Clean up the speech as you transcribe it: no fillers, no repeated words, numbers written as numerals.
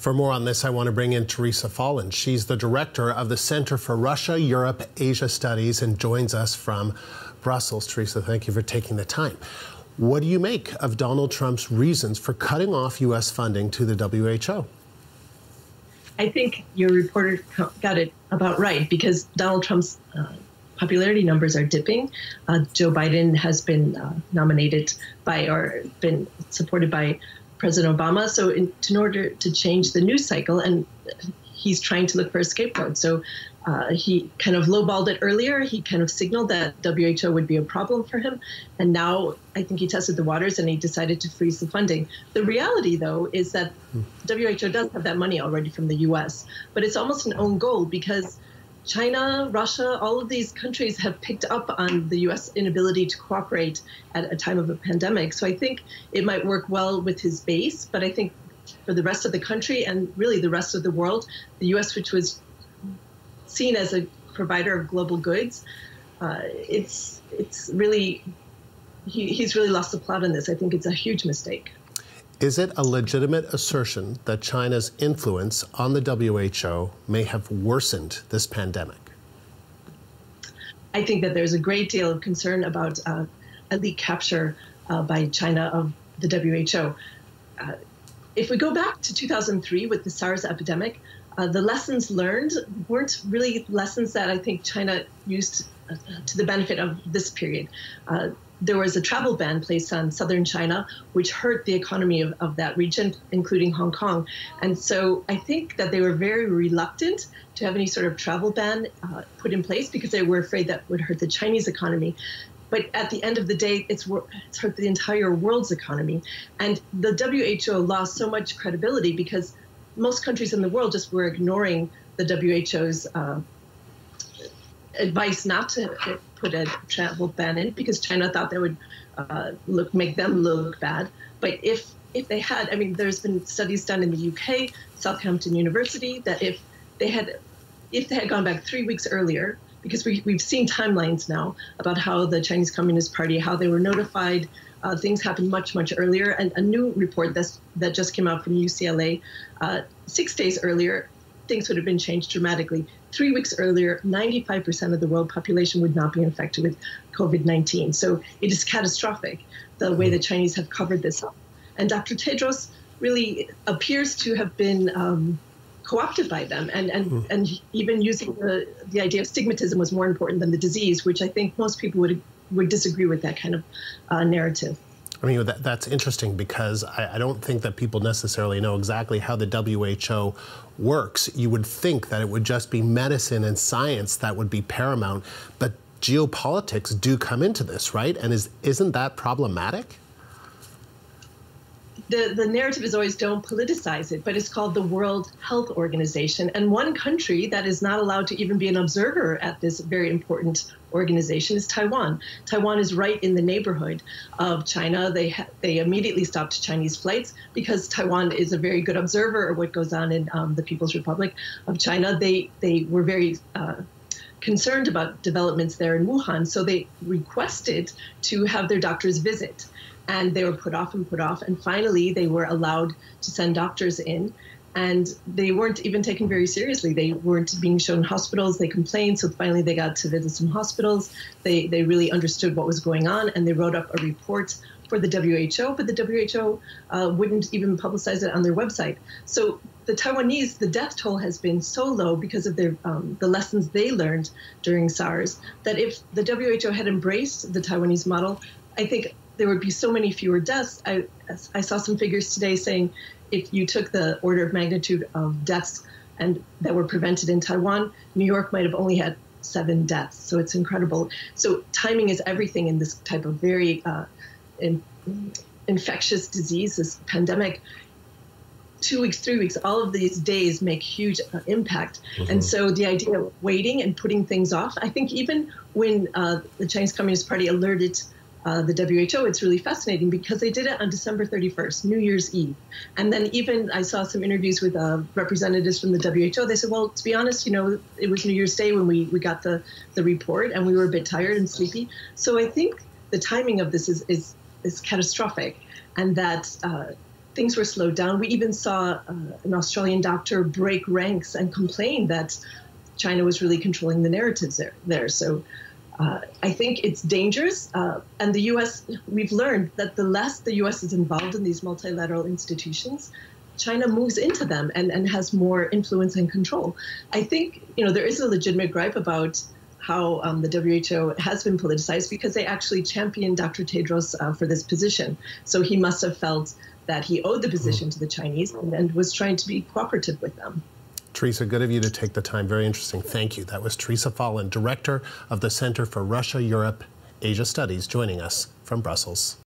For more on this, I want to bring in Teresa Folland. She's the director of the Center for Russia, Europe, Asia Studies and joins us from Brussels. Teresa, thank you for taking the time. What do you make of Donald Trump's reasons for cutting off U.S. funding to the WHO? I think your reporter got it about right, because Donald Trump's popularity numbers are dipping. Joe Biden has been nominated by or been supported by President Obama. So in order to change the news cycle, and he's trying to look for a scapegoat. So he kind of lowballed it earlier. He kind of signaled that WHO would be a problem for him. And now I think he tested the waters and he decided to freeze the funding. The reality, though, is that WHO does have that money already from the U.S., but it's almost an own goal because China, Russia, all of these countries have picked up on the U.S. inability to cooperate at a time of a pandemic. So I think it might work well with his base, but I think for the rest of the country and really the rest of the world, the U.S., which was seen as a provider of global goods, it's really, he's really lost the plot on this. I think it's a huge mistake. Is it a legitimate assertion that China's influence on the WHO may have worsened this pandemic? I think that there's a great deal of concern about elite capture by China of the WHO. If we go back to 2003 with the SARS epidemic, the lessons learned weren't really lessons that I think China used to the benefit of this period. There was a travel ban placed on southern China, which hurt the economy of that region, including Hong Kong. And so I think that they were very reluctant to have any sort of travel ban put in place because they were afraid that would hurt the Chinese economy. But at the end of the day, it's hurt the entire world's economy. And the WHO lost so much credibility because most countries in the world just were ignoring the WHO's advice not to put a travel ban in because China thought that would make them look bad. But if they had, I mean, there's been studies done in the UK, Southampton University, that if they had gone back 3 weeks earlier, because we've seen timelines now about how the Chinese Communist Party, how they were notified, things happened much, much earlier. And a new report that just came out from UCLA, 6 days earlier, things would have been changed dramatically. 3 weeks earlier, 95% of the world population would not be infected with COVID-19. So it is catastrophic, the way the Chinese have covered this up. And Dr. Tedros really appears to have been co-opted by them. And even using the idea of stigmatism was more important than the disease, which I think most people would disagree with that kind of narrative. I mean, that's interesting because I don't think that people necessarily know exactly how the WHO works. You would think that it would just be medicine and science that would be paramount, but geopolitics do come into this, right? And isn't that problematic? The narrative is always don't politicize it, but it's called the World Health Organization. And one country that is not allowed to even be an observer at this very important organization is Taiwan. Taiwan is right in the neighborhood of China. They immediately stopped Chinese flights because Taiwan is a very good observer of what goes on in the People's Republic of China. They were very concerned about developments there in Wuhan, so they requested to have their doctors visit. And they were put off and put off. And finally, they were allowed to send doctors in. And they weren't even taken very seriously. They weren't being shown hospitals. They complained. So finally, they got to visit some hospitals. They really understood what was going on. And they wrote up a report for the WHO. But the WHO wouldn't even publicize it on their website. So the Taiwanese, the death toll has been so low because of the lessons they learned during SARS that if the WHO had embraced the Taiwanese model, I think there would be so many fewer deaths. I saw some figures today saying if you took the order of magnitude of deaths and that were prevented in Taiwan, New York might have only had 7 deaths. So it's incredible. So timing is everything in this type of very infectious disease, this pandemic. 2 weeks, 3 weeks, all of these days make huge impact. And so the idea of waiting and putting things off, I think even when the Chinese Communist Party alerted the WHO, it's really fascinating because they did it on December 31st, New Year's Eve. And then even I saw some interviews with representatives from the WHO. They said, well, to be honest, it was New Year's Day when we got the report and we were a bit tired and sleepy. So I think the timing of this is catastrophic, and that things were slowed down. We even saw an Australian doctor break ranks and complain that China was really controlling the narratives there. So I think it's dangerous. And the U.S., we've learned that the less the U.S. is involved in these multilateral institutions, China moves into them and has more influence and control. I think, there is a legitimate gripe about how the WHO has been politicized because they actually championed Dr. Tedros for this position. So he must have felt that he owed the position to the Chinese and was trying to be cooperative with them. Teresa, good of you to take the time. Very interesting. Thank you. That was Teresa Folland, Director of the Center for Russia, Europe, Asia Studies, joining us from Brussels.